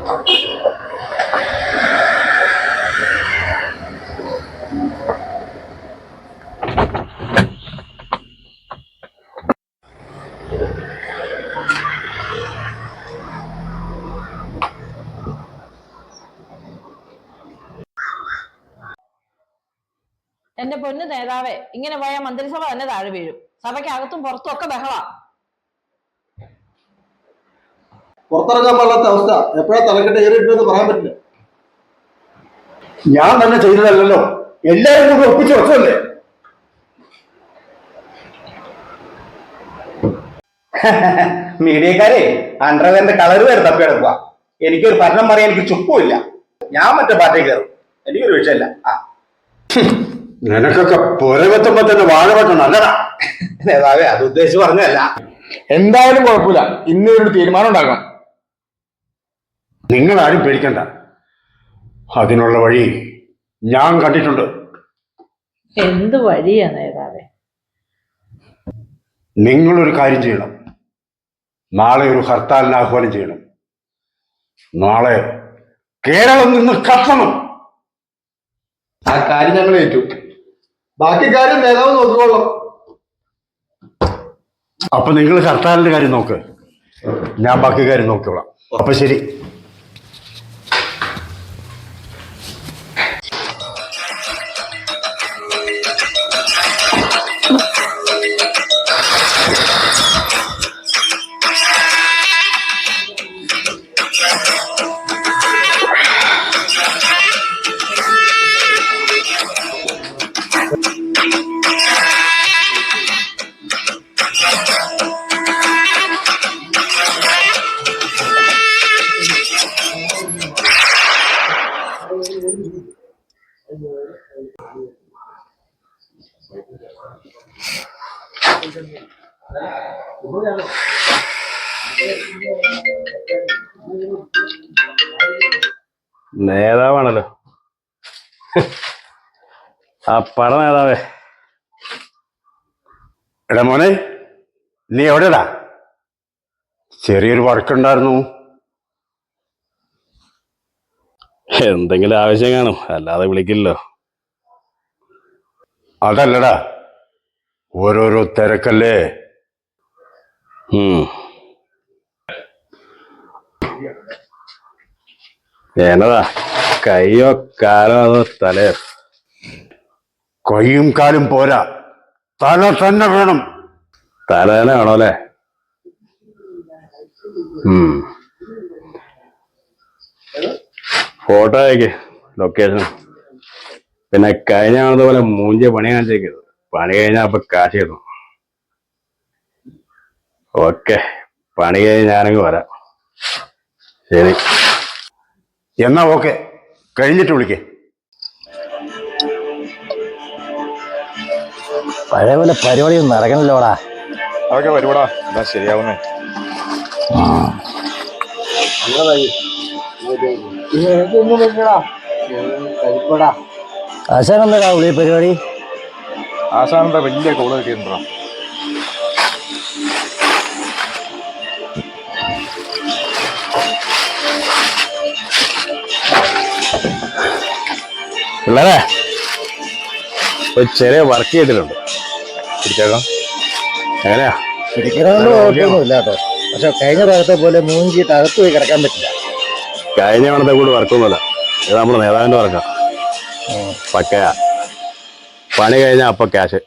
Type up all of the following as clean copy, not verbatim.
എന്റെ പൊന്നു നേതാവേ, ഇങ്ങനെ പോയാൽ മന്ത്രിസഭ തന്നെ താഴെ വീഴും. സഭയ്ക്കകത്തും പുറത്തും ഒക്കെ ബഹളാ. പുറത്തിറങ്ങാൻ പാടാത്ത അവസ്ഥ. എപ്പോഴാ തലക്കെട്ട് ഏറിയിട്ടെന്ന് പറയാൻ പറ്റില്ല. ഞാൻ തന്നെ ചെയ്തതല്ലോ, എല്ലാവരും കൂടി ഒപ്പിച്ച് വെച്ചല്ലേ. മീഡിയക്കാരെ അണ്ടർവെയറിന്റെ കളർ വരെ തപ്പിയെടുക്കുക. എനിക്കൊരു ഭരണം പറയാൻ എനിക്ക് ചുക്കുമില്ല. ഞാൻ മറ്റേ പാർട്ടി കയറും, എനിക്കൊരു വിഷയമില്ല. നിനക്കൊക്കെ പുരവെത്തുമ്പോ തന്നെ വാഴവെട്ടം നല്ലതാ. നേതാവേ, അത് ഉദ്ദേശിച്ച് പറഞ്ഞതല്ല. എന്തായാലും കുഴപ്പമില്ല, ഇന്നൊരു തീരുമാനം ഉണ്ടാക്കാം. നിങ്ങൾ ആരും പേടിക്കണ്ട, അതിനുള്ള വഴി ഞാൻ കണ്ടിട്ടുണ്ട്. എന്ത് വഴിയാ നേതാവേ? നിങ്ങളൊരു കാര്യം ചെയ്യണം. നാളെ ഒരു ഹർത്താലിന് ആഹ്വാനം ചെയ്യണം. നാളെ കേരളം നിന്ന് കത്തണം. ആ കാര്യം ഞങ്ങൾ ഏറ്റു. ബാക്കി കാര്യം നേതാവ് നോക്കിക്കോളാം. അപ്പൊ നിങ്ങൾ ഹർത്താലിന്റെ കാര്യം നോക്ക്, ഞാൻ ബാക്കി കാര്യം നോക്കിക്കോളാം. അപ്പൊ ശരി. നേതാവാണല്ലോ ആ പറ നേതാവേ. എടാ മോനെ, നീ എവിടെടാ? ചെറിയൊരു വർക്കുണ്ടായിരുന്നു. എന്തെങ്കിലും ആവശ്യം കാണും, അല്ലാതെ വിളിക്കില്ലല്ലോ. അതല്ലടാ, ഓരോരോ തിരക്കല്ലേ. എന്നതാ, കയ്യോ കാലോ അതോ തലയോ? കൈയും കാലും പോരാ, തല തന്നെ വേണം. തല തന്നെ വേണോ അല്ലേ? ഫോട്ടോ അയക്ക്, ലൊക്കേഷൻ. പിന്നെ കഴിഞ്ഞ പോലെ മൂഞ്ചിയ പണി കാണിച്ചേക്കരുത്. പണി കഴിഞ്ഞാൽ അപ്പൊ കാശ് കിട്ടും. ഓക്കെ, പണി കഴിഞ്ഞ് ഞാനങ്ങ് വരാം. ശരി എന്നാ ഓക്കെ, കഴിഞ്ഞിട്ട് വിളിക്കേ. പഴയ പോലെ പരിപാടിയൊന്നും നടക്കണല്ലോടാ. അതൊക്കെ വരുവാടാ, എന്താ ശരിയാവുന്നേ. ആശാനെന്താ ഉള്ളി പരിപാടി? ആശാനെന്താ വലിയ കോള് കിട്ടിയിട്ടുണ്ടോ? പിള്ളേരെ, ഒരു ചെറിയ വർക്ക് ചെയ്തിട്ടുണ്ട്. പിടിച്ചേക്കാം. എങ്ങനെയാ? പിടിക്കണമെന്ന് കുഴപ്പമൊന്നുമില്ല കേട്ടോ. പക്ഷെ കഴിഞ്ഞ പ്രാവശ്യത്തെ പോലെ മൂഞ്ചിയിട്ട് അകത്ത് പോയി കിടക്കാൻ പറ്റില്ല. കഴിഞ്ഞ തവണത്തെ കൂടെ വർക്കൊന്നുമില്ല, ഇത് നമ്മുടെ നേതാവിന്റെ വർക്കാ. പക്കയാ, പണി കഴിഞ്ഞാ അപ്പൊ ക്യാഷ്.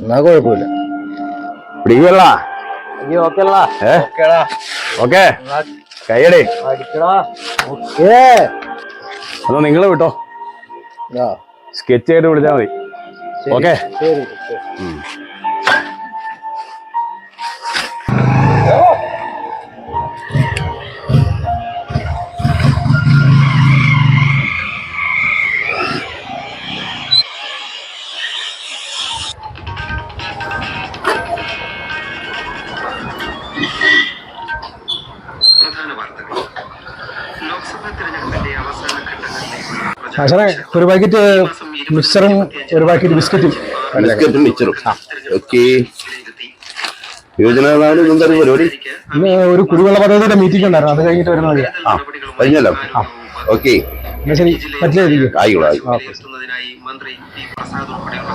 എന്നാ കുഴപ്പമില്ല. പിടിക്കുവല്ല? ഓക്കെ, കൈയടി. എന്നാ നിങ്ങള് വിട്ടോ, സ്കെച്ച് ചെയ്ത് വിളിച്ചാൽ മതി. ഓക്കെ. ആശാനെ, ഒരു പാക്കറ്റ് മിക്സറും ഒരു പാക്കറ്റ് ബിസ്ക്കറ്റും. ബിസ്ക്കറ്റും മിക്സറും. ഓക്കെ. യുവജന നേതാവിന് എന്താ പരിപാടി? ഇന്ന് ഒരു കുടിവെള്ള പദ്ധതിയുടെ മീറ്റിംഗ് ഉണ്ടായിരുന്നു, അത് കഴിഞ്ഞിട്ട് വരുന്നത്. ആ കഴിഞ്ഞല്ലോ. ഓക്കെ എന്നാ ശരി, പറ്റില്ലായിരിക്കും. ആയിക്കോട്ടെ. മന്ത്രി പി പ്രസാദ് ഉൾപ്പെടെയുള്ള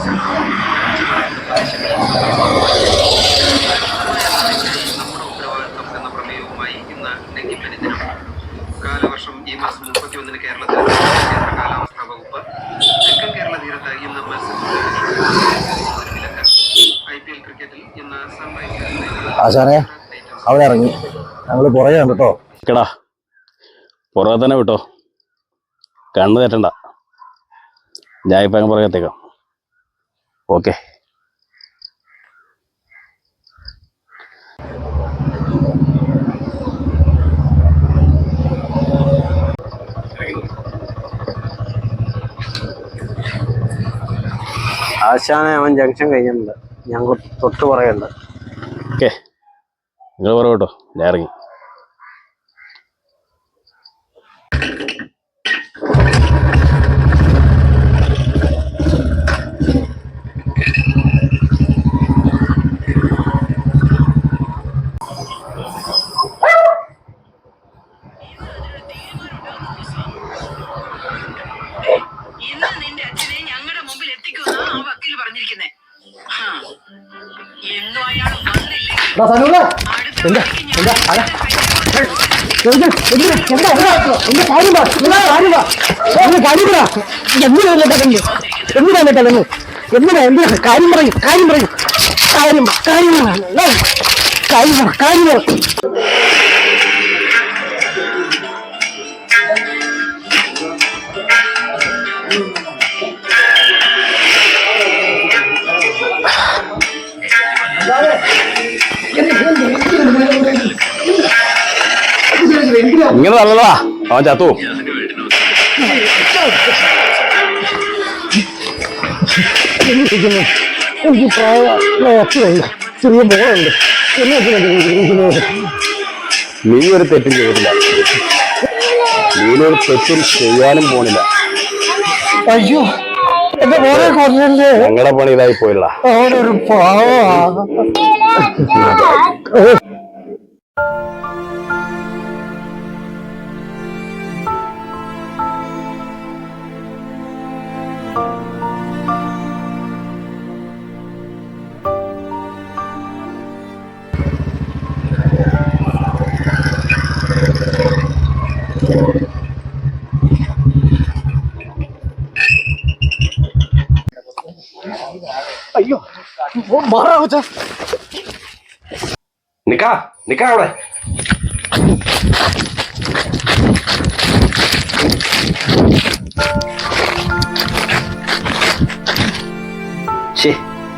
നമ്മുടെ ഉത്തരവാദിത്വം എന്ന പ്രമേയവുമായി ഇന്ന് ഡെങ്കിപ്പനി ദിനം. കാലവർഷം ഈ മാസം 31 കേരളത്തിൽ കേന്ദ്ര കാലാവസ്ഥാ വകുപ്പ് തെക്കൻ കേരള തീരത്ത് ഇന്ന് മത്സ്യത്തൊഴിലാളികൾക്ക് വിലക്ക്. IPL ക്രിക്കറ്റിൽ ഇന്ന് സൺറൈസേഴ്സ് ആശാനെ അവിടെ ഇറങ്ങി, ഞങ്ങള് പുറകെ ഉണ്ട് കേട്ടോ. കേടാ പുറകെ തന്നെ വിട്ടോ, കണ്ണ് തെറ്റണ്ട. ഞാൻ ഇപ്പം അങ്ങ് പുറകെത്തേക്കാം. ഓക്കെ. ആശാനെ അവൻ ജംഗ്ഷൻ കഴിഞ്ഞിട്ടുണ്ട്, ഞങ്ങൾ തൊട്ട് പുറകെയുണ്ട്. ഓക്കെ നിങ്ങൾ പുറകെ വിട്ടോ, ഞാൻ ഇറങ്ങി. ഇന്ന് നിന്റെ അച്ഛനെ ഞങ്ങളുടെ മുമ്പിൽ എത്തിക്കുമെന്നാ ആ വക്കീൽ പറഞ്ഞിരിക്കുന്നേ. എന്നും അയാൾ വന്നില്ലെങ്കിൽ ഇങ്ങനെ നല്ലതാ, അവൻ ചത്തു. എനിക്ക് ചെറിയ മോളുണ്ട്. നീ ഒരു തെറ്റും ചെയ്തിട്ടില്ല, നീനൊരു തെറ്റും ചെയ്യാനും പോണില്ല. അയ്യോ, എന്റെ മോനെ കൊല്ലല്ലേ. ഞങ്ങളുടെ പണി ഇതായി പോയില്ല. അവനൊരു പാവാ. അയ്യോ മാറാ വെച്ചാ നിക്കാ നിക്കാ അവിടെ.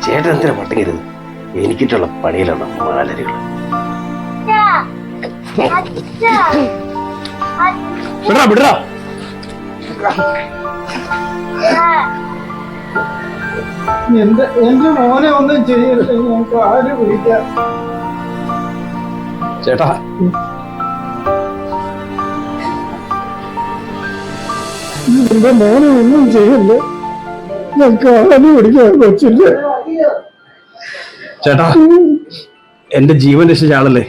ചേട്ടൻ എന്തിനാ പട്ടിക്കരുത്? എനിക്കിട്ടുള്ള പണിയിലുള്ള മാലരികൾ. വിടറാ വിടറാ. എന്റെ മോനെ ഒന്നും ചെയ്യരുത്, ഞങ്ങൾക്ക് ആരും വിളിക്കാം. ചേട്ടാ എന്റെ മോനെ ഒന്നും ചെയ്യല്ലേ, ഞങ്ങൾക്ക് ആരും പിടിക്കാൻ പറ്റില്ല. ചേട്ടാ എന്റെ ജീവൻ രക്ഷിച്ച ആളല്ലേ,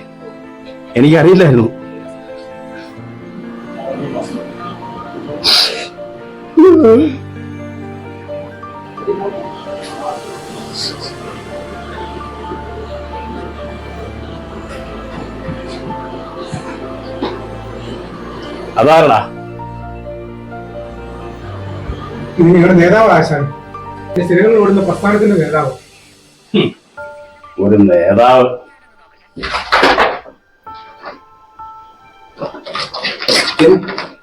എനിക്കറിയില്ലായിരുന്നു. അതാരടാ? ഇത് നിങ്ങളുടെ നേതാവ് ആശാൻ, സ്ഥിരങ്ങൾ ഓടുന്ന പ്രസ്ഥാനത്തിന്റെ നേതാവ്. ഒരു നേതാവ്?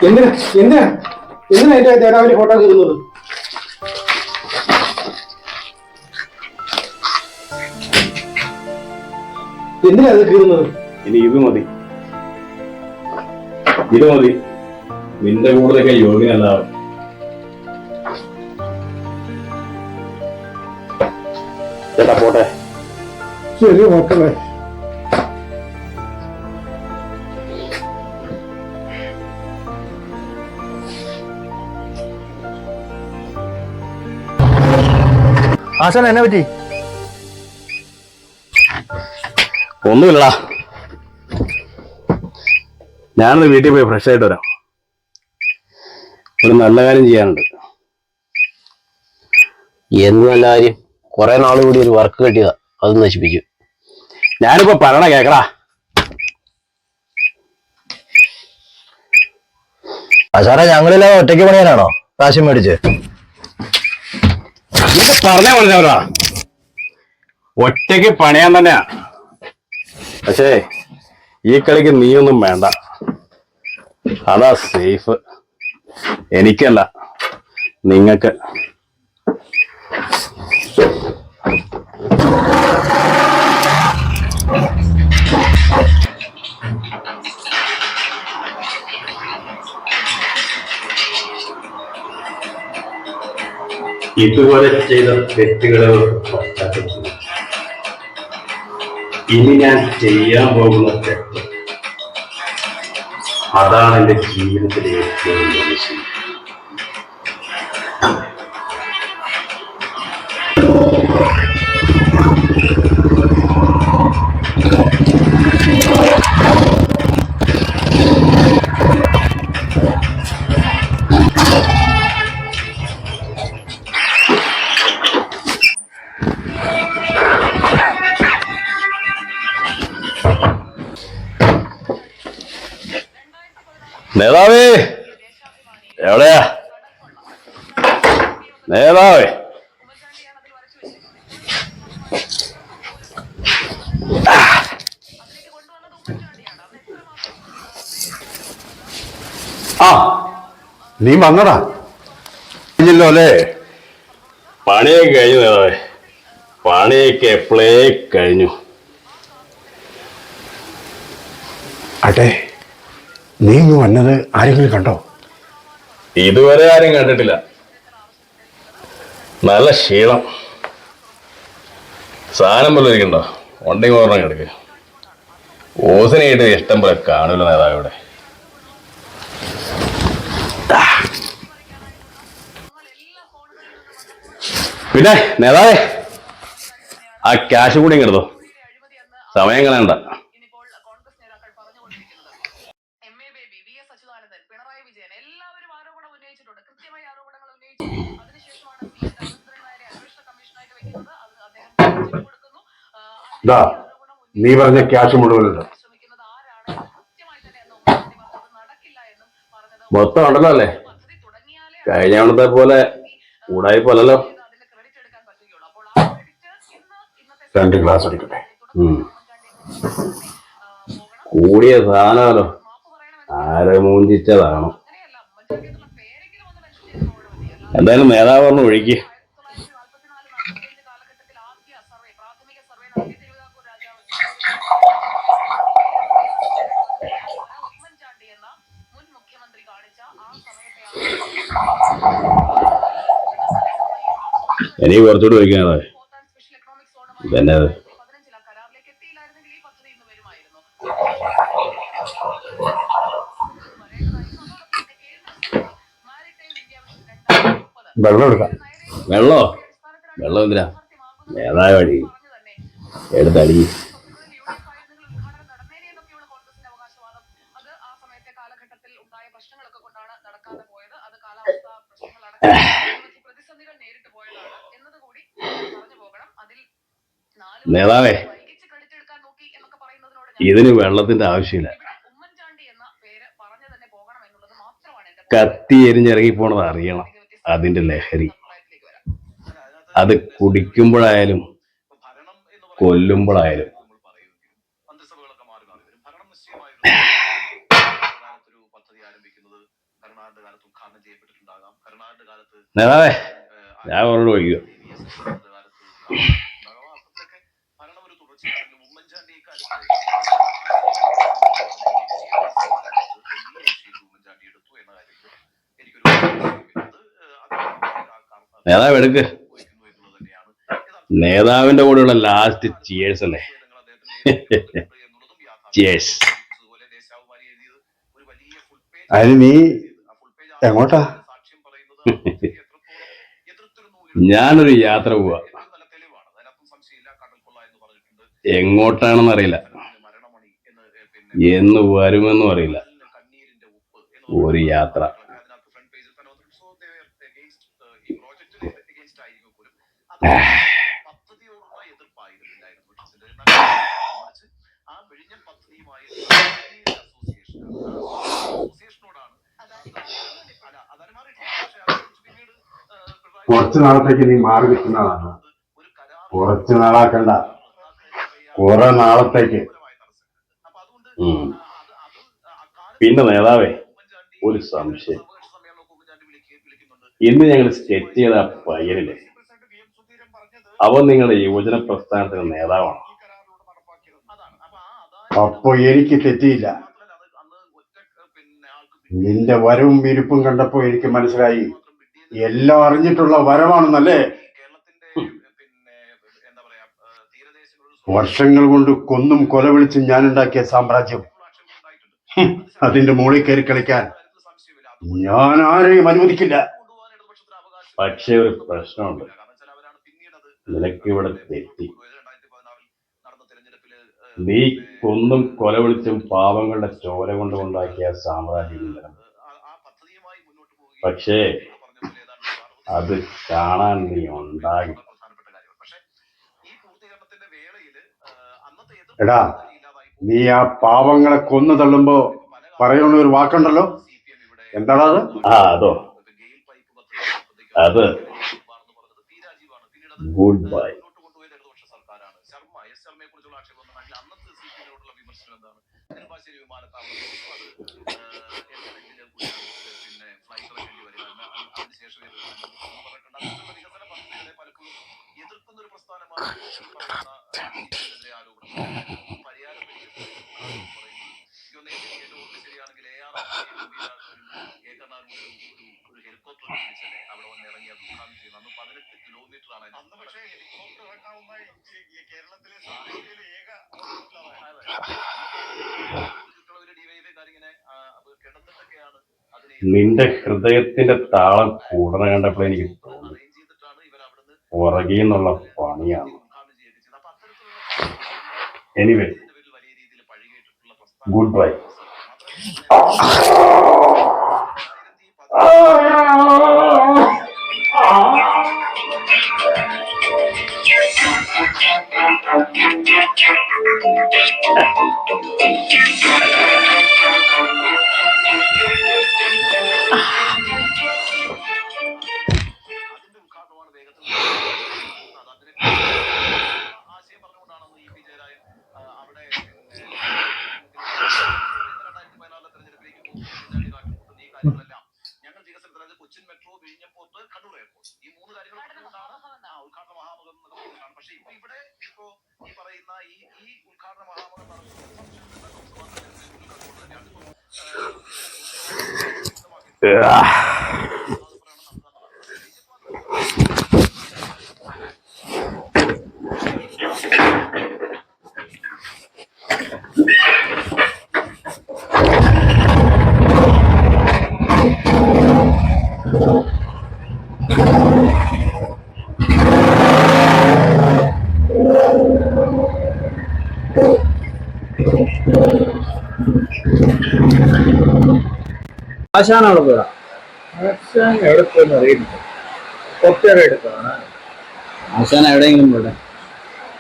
എന്തിനാ എന്തിനാ എന്തിനാ എന്റെ നേതാവിന്റെ ഫോട്ടോ കീറുന്നത്? എന്തിനാ അത് കീറുന്നത്? ഇനി ഇത് മതി, ഇത് മതി. നിന്റെ കൂടുതലൊക്കെ യോഗ്യനല്ല. ചേട്ടാ പോട്ടെ. ശരി മക്കളെ. ആശാൻ എന്നെ പറ്റി? ഒന്നുമില്ലടാ, ഞാനൊന്ന് വീട്ടിൽ പോയി ഫ്രഷ് ആയിട്ട് വരാം. ഒരു നല്ല കാര്യം ചെയ്യാനുണ്ട്. എന്ത് നല്ല കാര്യം? കുറെ നാൾ കൂടി ഒരു വർക്ക് കിട്ടിയതാ, അത് നശിപ്പിച്ചു. ഞാനിപ്പോ പറയണ കേക്കടാ. സാറേ, ഞങ്ങളെല്ലാം ഒറ്റയ്ക്ക് പണിയാനാണോ കാശ് മേടിച്ച്? പറഞ്ഞവരാ, ഒറ്റയ്ക്ക് പണിയാൻ തന്നെയാ. പക്ഷേ ഈ കളിക്ക് നീയൊന്നും വേണ്ട, അതാ സേഫ്. എനിക്കല്ല, നിങ്ങക്ക്. ഇതുപോലെ ചെയ്ത തെറ്റുകളെ പശ്ചാത്തലത്തിൽ ഇനി ഞാൻ ചെയ്യാൻ പോകുന്ന തെറ്റ്, അതാണ് എന്റെ ജീവിതത്തിലെ ഏറ്റവും വലിയ വിഷയം. നേതാവേ, എവിടെയാ നേതാവേ? ആ, നീ വന്നടാ. കഴിഞ്ഞല്ലോ അല്ലേ? പണിയൊക്കെ കഴിഞ്ഞു നേതാവേ, പണിയൊക്കെ എപ്പോഴേ കഴിഞ്ഞു. അട്ടെ, നീ ഇങ്ങ് വന്നത് ആരെങ്കിലും കണ്ടോ? ഇതുവരെ ആരും കണ്ടിട്ടില്ല. നല്ല ക്ഷീണം. സാധനം പോലെ ഇരിക്കണ്ടോ? ഉണ്ടെങ്കിൽ ഓർമ്മ കിടക്ക്. ഓസിനായിട്ട് ഇഷ്ടം പോലെ കാണൂല നേതാവ് ഇവിടെ. പിന്നെ നേതാവേ, ആ ക്യാഷ് കൂടി ഇങ്ങെടുത്തോ, സമയം കളയണ്ട. ദാ, നീ പറഞ്ഞ ക്യാഷ് മുഴുവനുണ്ട്. മൊത്തം ഉണ്ടല്ലോ അല്ലേ? കഴിഞ്ഞ തവണത്തെ പോലെ കൂടായി പോലല്ലോ. 2 ഗ്ലാസ് അടിക്കട്ടെ. കൂടിയ സാധനമല്ലോ, ആരെ മൂഞ്ചിച്ചതാണ്. എന്തായാലും നേതാവ് പറഞ്ഞു ഒഴുക്കി. എനിക്ക് കുറച്ചുകൂടി ഒഴിക്കാതെ തന്നെ. വെള്ളം എടുക്കാം. വെള്ളോ? വെള്ളം എന്തിനാ? നേതാവ് അടി എടുത്തടി. നേതാവേ, ഇതിന് വെള്ളത്തിന്റെ ആവശ്യമില്ല. കത്തി എരിഞ്ഞിറങ്ങി പോണത് അറിയണം, അതിന്റെ ലഹരി. അത് കുടിക്കുമ്പോഴായാലും കൊല്ലുമ്പോഴായാലും. നേതാവേ, ഞാൻ അവരോട് വയ്ക്കുക. നേതാവ് എടുക്ക്. നേതാവിന്റെ കൂടെയുള്ള ലാസ്റ്റ് ചിയേഴ്സ് അല്ലേ? ചിയേഴ്സ്. അതിന് നീ എങ്ങോട്ടാ? ഞാനൊരു യാത്ര പോവാ. എങ്ങോട്ടാണെന്ന് അറിയില്ല. എന്ന് വരുമെന്നും അറിയില്ല ഒരു യാത്ര. കുറച്ചു നാളത്തേക്ക് നീ മാറി നിൽക്കുന്നതാണ്. കുറച്ചു നാളാക്കണ്ട, കുറെ നാളത്തേക്ക്. പിന്നെ നേതാവേ, ഒരു സംശയം. ഇന്ന് ഞങ്ങൾ സ്കെച്ച് ചെയ്ത ആ പയ്യനില്ലേ, അവൻ നിങ്ങളുടെ യുവജന പ്രസ്ഥാനത്തിന് നേതാവാണ്. അപ്പൊ എനിക്ക് തെറ്റിയില്ല. നിന്റെ വരവും വിരുപ്പും കണ്ടപ്പോ എനിക്ക് മനസ്സിലായി എല്ലാം അറിഞ്ഞിട്ടുള്ള വരവാണെന്നല്ലേ. വർഷങ്ങൾ കൊണ്ട് കൊന്നും കൊലവിളിച്ചും ഞാനുണ്ടാക്കിയ സാമ്രാജ്യം, അതിന്റെ മുകളിൽ കയറി കളിക്കാൻ ഞാൻ ആരെയും അനുവദിക്കില്ല. പക്ഷേ ഒരു പ്രശ്നമുണ്ട്, നിനക്കിവിടെ തെറ്റി. നീ കൊന്നും കൊലവിളിച്ചും പാവങ്ങളുടെ ചോര കൊണ്ടുണ്ടാക്കിയ സാമ്രാജ്യം. പക്ഷേ അത് കാണാൻ നീ ഉണ്ടാകും. എടാ, നീ ആ പാവങ്ങളെ കൊന്നു തള്ളുമ്പോ പറയുന്ന ഒരു വാക്കുണ്ടല്ലോ, എന്താടാ അത്? അത് ഗുഡ് ബൈ. നിന്റെ ഹൃദയത്തിന്റെ താളം കൂടണ കണ്ടപ്പോൾ എനിക്ക് തോന്നി പുറകിൽ പണിയാണ്. Anyway, good bye. ആശാൻ അവിടെ പോരാ. ആശാൻ എവിടെ പോയെന്ന് അറിയില്ല. കൊച്ചേറെ എടുത്താണ് ആശാൻ. എവിടെയെങ്കിലും പോട്ടെ,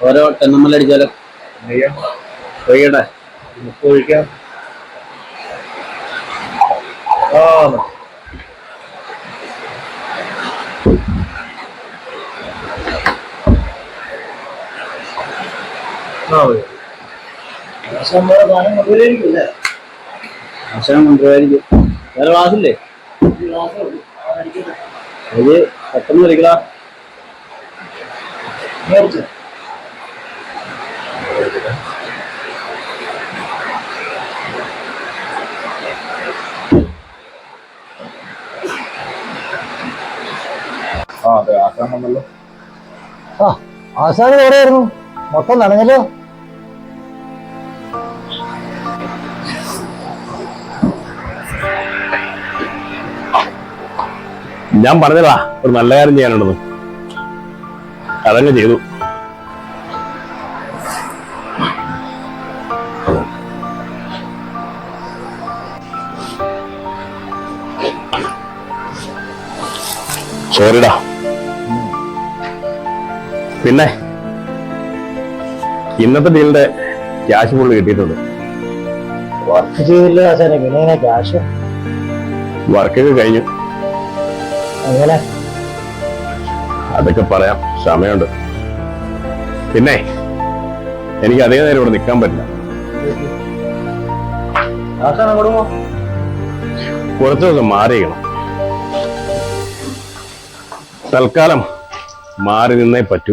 ഓരോ തെന്നമ്മലടിച്ചാലോ കൊയ്യട്ടെ, ഒഴിക്കാം. ആശാൻ വേറെ സാധനം കൊണ്ടുവരായിരിക്കില്ലേ? ആശാൻ കൊണ്ടുവരായിരിക്കും. വേറെ ക്ലാസ്സില്ലേ? അത് പെട്ടെന്ന് വിളിക്കടാ. അതെ, ആശാൻ വന്നല്ലോ. ആശാൻ എവിടെയായിരുന്നു? മൊത്തം നനഞ്ഞല്ലോ. ഞാൻ പറഞ്ഞതാ ഒരു നല്ല കാര്യം ചെയ്യാനുണ്ടെന്ന്, അതങ്ങ് ചെയ്തു. സോറിടാ. പിന്നെ ഇന്നത്തെ ഡീലിന്റെ ക്യാഷ് ഫുള്ള് കിട്ടിയിട്ടുണ്ട്. വർക്ക് ചെയ്തില്ല ആശാനെ, പിന്നെ എങ്ങനെ ക്യാഷ്? വർക്കൊക്കെ കഴിഞ്ഞു. അങ്ങനെ അതൊക്കെ പറയാം, സമയമുണ്ട്. പിന്നെ എനിക്ക് അധികം നേരം ഇവിടെ നിൽക്കാൻ പറ്റില്ല. ആശാൻ അങ്ങോട്ട് പോ. കുറച്ച് ദിവസം മാറിയിരിക്കണം. തൽക്കാലം മാറി നിന്നേ പറ്റൂ.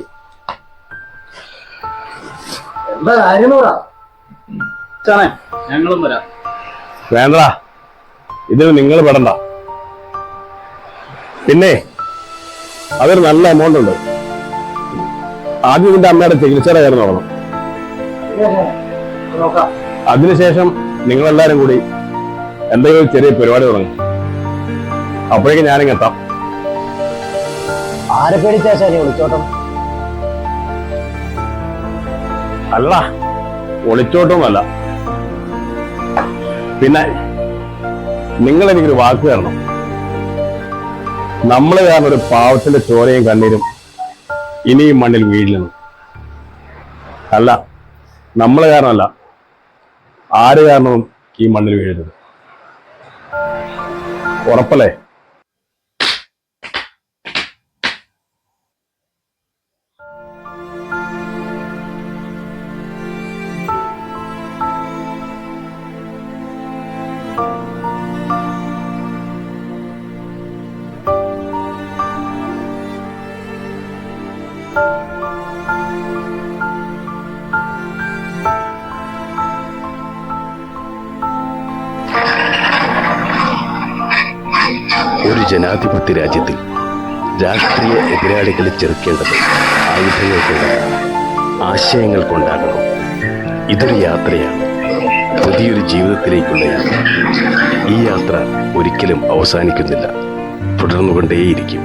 എന്താ കാര്യം കൂടാ? ഞങ്ങളും വരാം. വേണ്ടടാ, ഇതിന് നിങ്ങൾ പെടണ്ട. പിന്നെ അതൊരു നല്ല എമൗണ്ട് ഉണ്ട്. ആദ്യം ഇതിന്റെ അമ്മയുടെ ചികിത്സയുടെ കാര്യം നോക്കണം. നോക്കാം. അതിനുശേഷം നിങ്ങളെല്ലാരും കൂടി എന്തെങ്കിലും ഒരു ചെറിയ പരിപാടി തുടങ്ങും. അപ്പോഴേക്കും ഞാനിങ്ങ് എത്താം. ആരെ പേടിച്ചാശാനെ ഒളിച്ചോട്ടം? അല്ല, ഒളിച്ചോട്ടമൊന്നുമല്ല. പിന്നെ നിങ്ങൾ എനിക്കൊരു വാക്ക് തരണം. നമ്മൾ കാരണം ഒരു പാവത്തിന്റെ ചോരയും കണ്ണീരും ഇനിയും മണ്ണിൽ വീഴില്ലെന്ന്. അല്ല, നമ്മൾ കാരണമല്ല, ആര് കാരണവും ഈ മണ്ണിൽ വീഴരുത്. ഉറപ്പല്ലേ? ഒരു ജനാധിപത്യ രാജ്യത്തിൽ രാഷ്ട്രീയ എതിരാളികളെ ചെറുക്കേണ്ടത് ആയുധങ്ങൾ കൊണ്ടാകണം, ആശയങ്ങൾ കൊണ്ടാകണം. ഇതൊരു യാത്രയാണ്, പുതിയൊരു ജീവിതത്തിലേക്കുള്ള യാത്ര. ഈ യാത്ര ഒരിക്കലും അവസാനിക്കുന്നില്ല, തുടർന്നുകൊണ്ടേയിരിക്കും.